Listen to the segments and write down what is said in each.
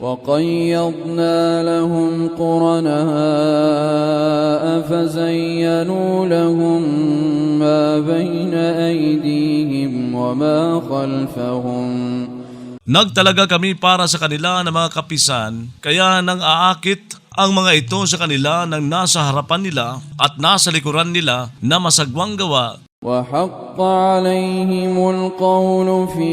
وقيضنا لهم قرناء فزينوا لهم ما بين أيديهم وما خلفهم. Nagtalaga kami para sa kanila ng mga kapisan, kaya nang aakit ang mga ito sa kanila nang nasa harapan nila at nasa likuran nila na masagwang gawa. وحق عليهم القول في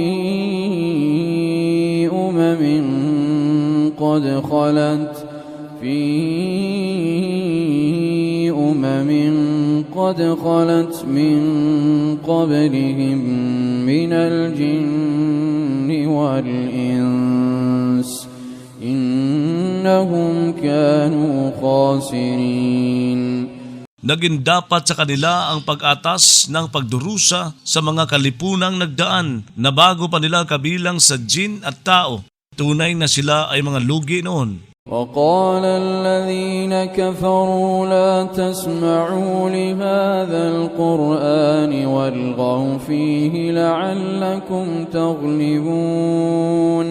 قد خلت من قبلهم من الجن والإنس إنهم كانوا خاسرين. Naging dapat sa kanila ang pag-atas ng pagdurusa sa mga kalipunang nagdaan na bago pa nila kabilang sa jin at tao. Tunay na sila ay mga lugi noon. وقال الذين كفروا لا تسمعوا لهذا القرآن والغوا فيه لعلكم تغلبون.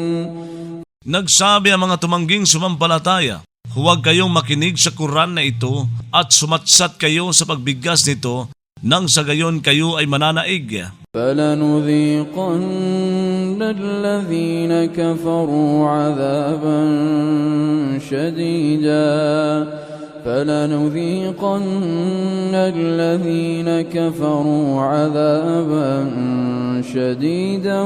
Nagsabi ang mga tumangging sumampalataya, huwag kayong makinig sa Quran na ito at sumatsat kayo sa pagbigkas nito nang sa gayon kayo ay mananaig. فلنذيقن الذين كفروا عذابا شديدا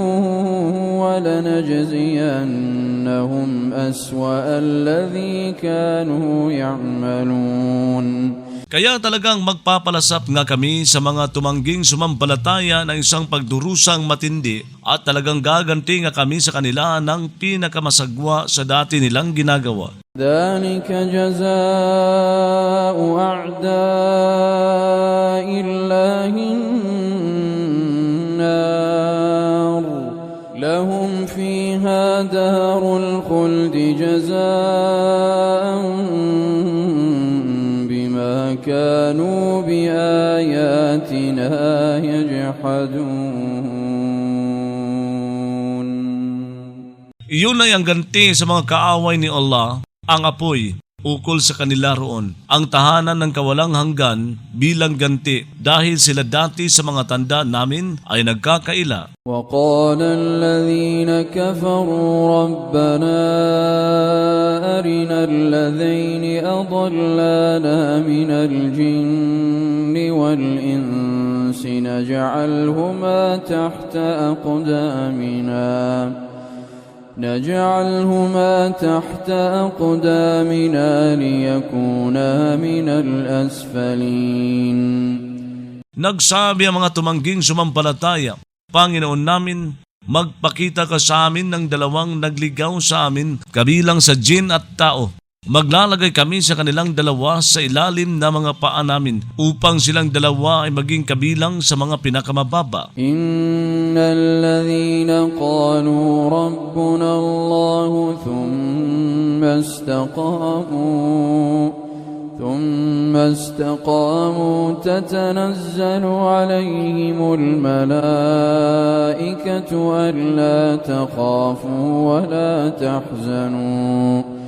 ولنجزينهم أسوأ الذي كانوا يعملون. Kaya talagang magpapalasap nga kami sa mga tumangging sumampalataya ng isang pagdurusang matindi at talagang gaganti nga kami sa kanila ng pinakamasagwa sa dati nilang ginagawa. ذلك جزاء أعداء الله النار لهم فيها دار الخلد جزاء كانوا بآياتنا يجحدون. Iyon ay ang ganti sa mga kaaway ni Allah, ang apoy, ukol sa kanila roon, ang tahanan ng kawalang hanggan bilang ganti dahil sila dati sa mga tanda namin ay nagkakaila. وقال الذين كفروا ربنا أرنا الذين أضلانا من الجن والإنس نجعلهما تحت أقدامنا ليكونا من الأسفلين. Nagsabi ang mga tumangging sumampalataya, Panginoon namin, magpakita ka sa amin ng dalawang nagligaw sa amin kabilang sa jin at tao. Maglalagay kami sa kanilang dalawa sa ilalim na mga paa namin upang silang dalawa ay maging kabilang sa mga pinakamababa. Innal ladhina qalu rabbuna Allah ثم استقاموا تتنزل عليهم الملائكة ألا تخافوا ولا تحزنوا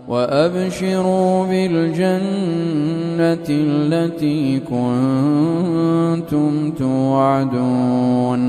وأبشروا بالجنة التي كنتم توعدون.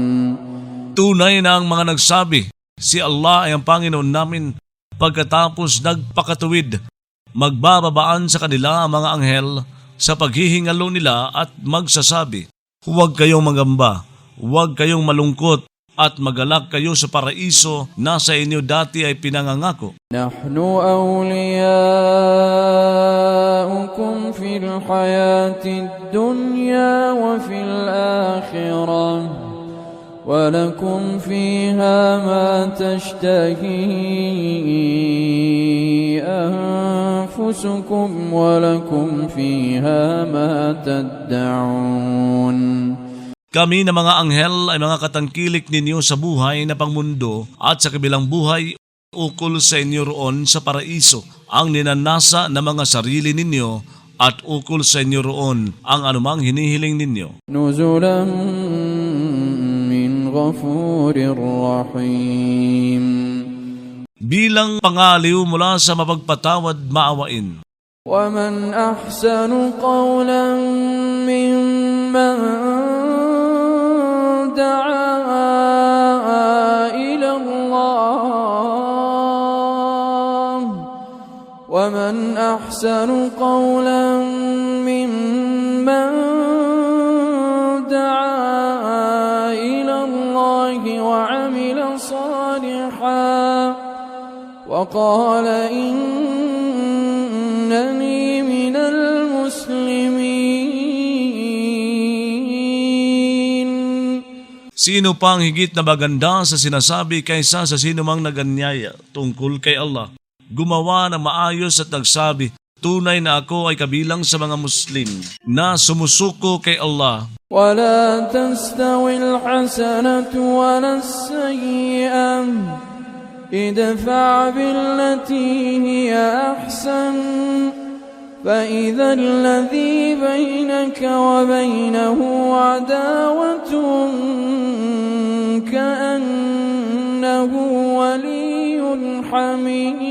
Tunay na ang mga nagsabi, si Allah ay ang Panginoon namin. Pagkatapos nagpakatuwid, magbababaan sa kanila ang mga anghel sa paghihingalo nila at magsasabi, huwag kayong magamba, huwag kayong malungkot at magalak kayo sa paraiso na sa inyo dati ay pinangangako. Nahnu awliyaukum fil hayatid dunya wa fil akhirah ولكم فيها ما تشتهي أنفسكم ولكم فيها ما تدعون. Kami na mga anghel ay mga katangkilik ninyo sa buhay na pangmundo at sa kabilang buhay ukol sa inyo roon sa paraiso ang ninanasa na mga sarili ninyo at ukol sa inyo roon ang anumang hinihiling ninyo. Nuzulan min ghafurir rahim. bilang pangaliw mula sa mapagpatawad maawain. ومن أحسن قولا ممن دعا إلى الله ومن أحسن قولا ممن دعا إلى الله وعمل صالحا وقال إنني من المسلمين. Sino pang higit na maganda sa sinasabi kaysa sa sino mang naganyaya tungkol kay Allah? Gumawa ng maayos at nagsabi, tunay na ako ay kabilang sa mga Muslim na sumusuko kay Allah. ولا تستوي الحسنة ولا السيئة ادفع بالتي هي أحسن فإذا الذي بينك وبينه عداوة كأنه ولي حميم.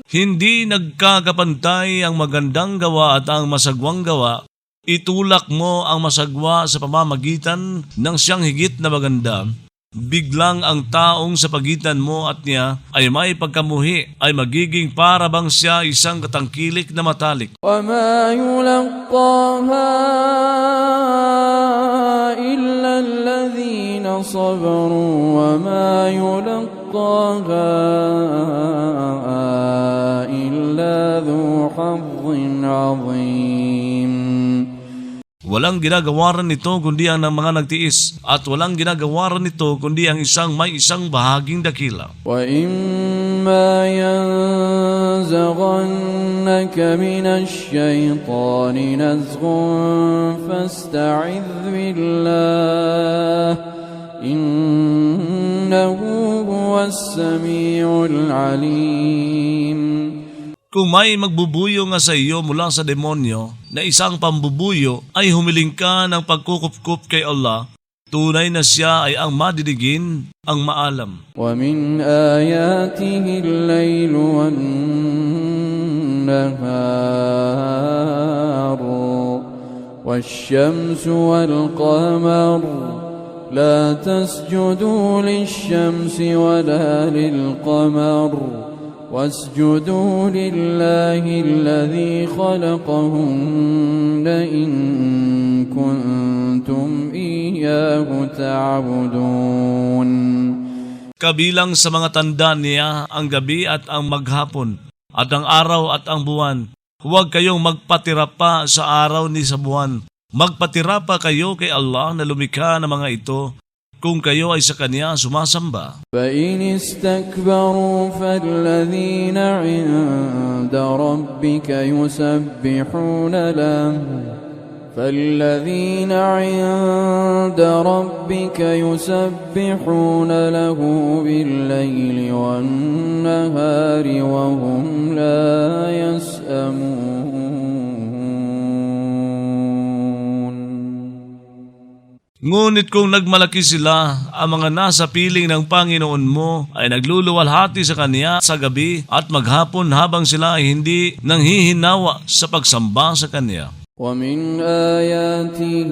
Hindi nagkakapantay ang magandang gawa at ang masagwang gawa. Itulak mo ang masagwa sa pamamagitan ng siyang higit na maganda. Biglang ang taong sa pagitan mo at niya ay may pagkamuhi ay magiging para bang siya isang katangkilik na matalik. وما يلقاها إلا الذين صبروا وما يلقاها إلا ذو حظ عظيم. Walang ginagawaran nito kundi ang mga nagtiis at walang ginagawaran nito kundi ang may isang bahaging dakila. وَإِمَّا يَنزَغَنَّكَ مِنَ الشَّيْطَانِ نَزْغٌ فَاسْتَعِذْ بِاللَّهِ إِنَّهُ هُوَ السَّمِيعُ الْعَلِيمُ. Kung may magbubuyo nga sa iyo mula sa demonyo na isang pambubuyo ay humiling ka ng pagkukupkup kay Allah, tunay na siya ay ang madidigin, ang maalam. وَمِنْ آيَاتِهِ اللَّيْلُ وَالنَّهَارُ وَالشَّمْسُ وَالْقَمَرُ لَا تَسْجُدُوا لِلشَّمْسِ وَلَا لِلْقَمَرِ وَاسْجُدُوا لِلَّهِ الَّذِي خَلَقَهُنَّ إِن كُنتُمْ إِيَّاهُ تَعْبُدُونَ. Kabilang sa mga tanda niya ang gabi at ang maghapon, at ang araw at ang buwan. Huwag kayong magpatira pa sa araw ni sa buwan. Magpatira pa kayo kay Allah na lumikha ng mga ito, kung kayo ay sa Kanya sumasamba. فَإِنِ اسْتَكْبَرُوا فَالَّذِينَ عِندَ رَبِّكَ يُسَبِّحُونَ لَهُ فَالَّذِينَ عِندَ رَبِّكَ يُسَبِّحُونَ لَهُ بِاللَّيْلِ وَالنَّهَارِ وَهُمْ لَا يَسْأَمُونَ. Ngunit kung nagmalaki sila, ang mga nasa piling ng Panginoon mo ay nagluluwalhati sa Kanya sa gabi at maghapon habang sila ay hindi nanghihinawa sa pagsamba sa Kanya. وَمِنْ آيَاتِهِ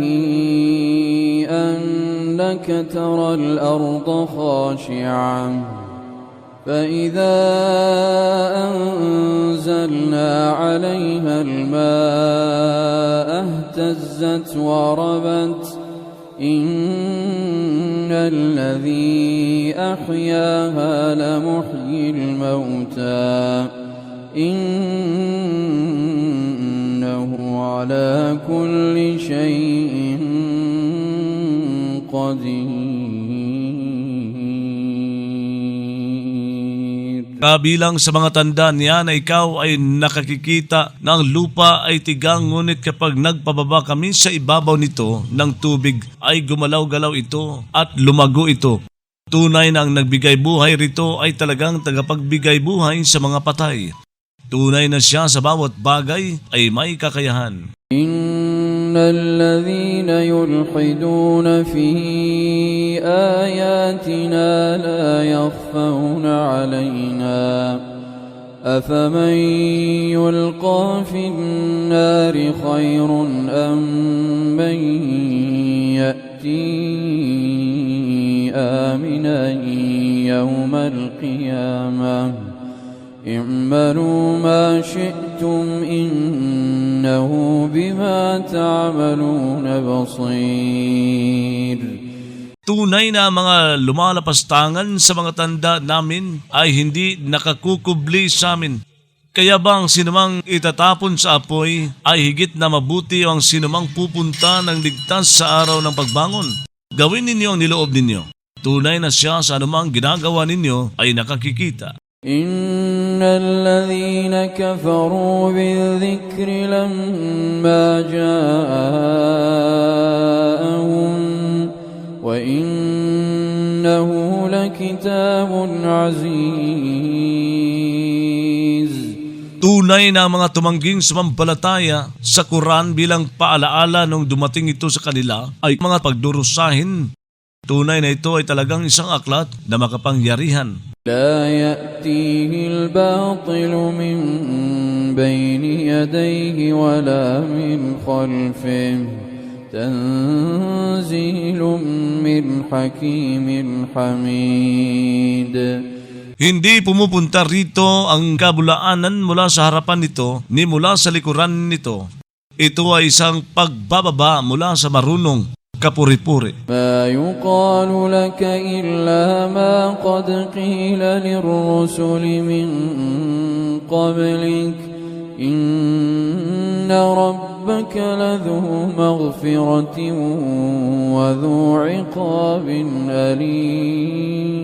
أَنَّكَ تَرَى الْأَرْضَ خَاشِعَةً فَإِذَا أَنزَلْنَا عَلَيْهَا الْمَاءَ اهْتَزَّتْ وَرَبَتْ إِنَّ الَّذِي أَحْيَاهَا لَمُحْيِي الْمَوْتَى إِنَّهُ عَلَى كُلِّ شَيْءٍ قَدِيرٌ. Kabilang sa mga tanda niya na ikaw ay nakakikita na ang lupa ay tigang, ngunit kapag nagpababa kami sa ibabaw nito ng tubig ay gumalaw-galaw ito at lumago ito. Tunay na ang nagbigay buhay rito ay talagang tagapagbigay buhay sa mga patay. Tunay na siya sa bawat bagay ay may kakayahan. إِنَّ الذين يلحدون في آياتنا لا يخفون علينا أفمن يلقى في النار خير أم من يأتي آمنا يوم القيامة اعملوا ما شئتم إنه بما تعملون بصير. Tunay na mga lumalapastangan sa mga tanda namin ay hindi nakakukubli sa amin. Kaya bang sinumang itatapon sa apoy ay higit na mabuti ang sinumang pupunta ng ligtas sa araw ng pagbangon? Gawin ninyo ang niloob ninyo. Tunay na siya sa anumang ginagawa ninyo ay nakakikita. إن الذين كفروا بالذكر لما جاءهم وإنه لكتاب عزيز. Tunay na mga tumangging sumampalataya sa Quran bilang paalaala nung dumating ito sa kanila ay mga pagdurusahin. Tunay na ito ay talagang isang aklat na makapangyarihan. لا يأتيه الباطل من بين يديه ولا من خلفه تنزيل من حكيم حميد. Hindi pumupunta rito ang kabulaanan mula sa harapan nito ni mula sa likuran nito. Ito ay isang pagbababa mula sa marunong kapuri-puri. ما يقال لك إلا ما قد قيل للرسل من قبلك إن ربك لذو مغفرة وذو عقاب أليم.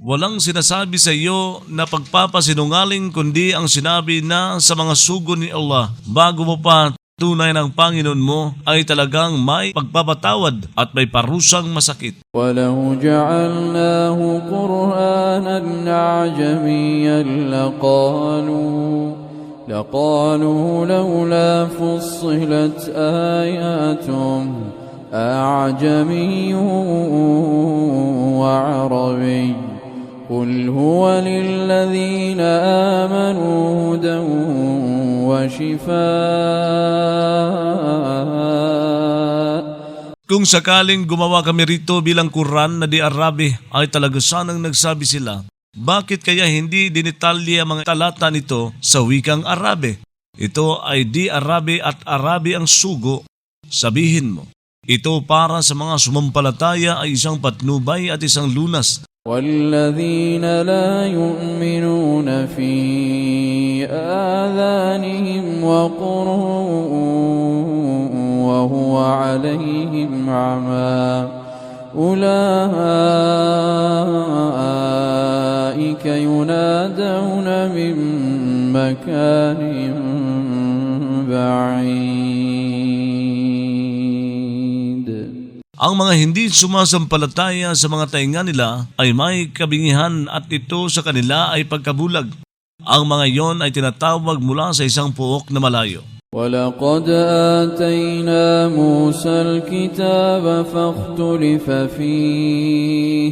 Walang sinasabi sa iyo na pagpapasinungaling kundi ang sinabi na sa mga sugo ni Allah bago mo pa. Tunay ng Panginoon mo ay talagang may pagpapatawad at may parusang masakit. ولو جعلناه قرآنا أعجميا لقالوا لولا فصلت آياته أعجمي وعربي قل هو للذين آمنوا هدى وشفاء. Kung sakaling gumawa kami rito bilang Quran na di Arabi ay talaga sanang nagsabi sila, bakit kaya hindi dinitalya mga talata nito sa wikang Arabe? Ito ay di Arabi at Arabi ang sugo. Sabihin mo, ito para sa mga sumampalataya ay isang patnubay at isang lunas. والذين لا يؤمنون في آذانهم وقر وهو عليهم عمى أولئك ينادون من مكان بعيد. Ang mga hindi sumasampalataya sa mga tainga nila ay may kabingihan at ito sa kanila ay pagkabulag. Ang mga iyon ay tinatawag mula sa isang puok na malayo. وَلَقَدْ آتَيْنَا مُوسَى الْكِتَابَ فَاخْتُلِفَ فِيهِ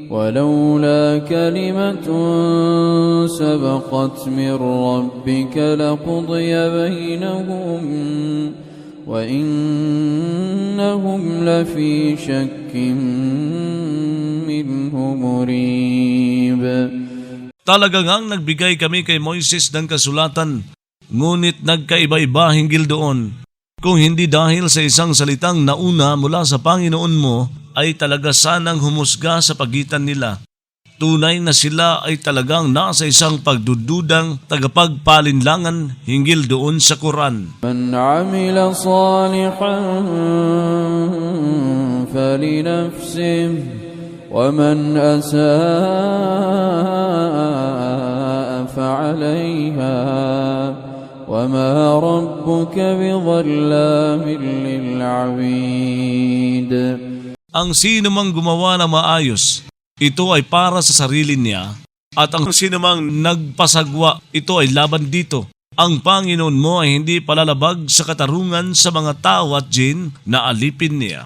وَلَوْلَا كَلِمَةٌ سَبَقَتْ مِنْ رَبِّكَ لَقُضِيَ بَيْنَهُمْ وَإِنَّهُمْ لَفِي شَكٍّ مِّنْهُ مُرِيبٍ. Talaga ngang nagbigay kami kay Moises ng kasulatan, ngunit nagkaiba-iba hinggil doon. Kung hindi dahil sa isang salitang nauna mula sa Panginoon mo, ay talaga sanang humusga sa pagitan nila. Tunay na sila ay talagang nasa isang pagdududang tagapagpalinlangan hinggil doon sa Quran. مَنْ عَمِلَ صَالِحًا فَلِنَفْسِهِ وَمَنْ أَسَاءَ فَعَلَيْهَا وَمَا رَبُّكَ بِظَلَّامٍ لِلْعَبِيدِ. Ang sino mang gumawa na maayos, ito ay para sa sarili niya, at ang sino mang nagpasagwa, ito ay laban dito. Ang Panginoon mo ay hindi palalabag sa katarungan sa mga tao at jin na alipin niya.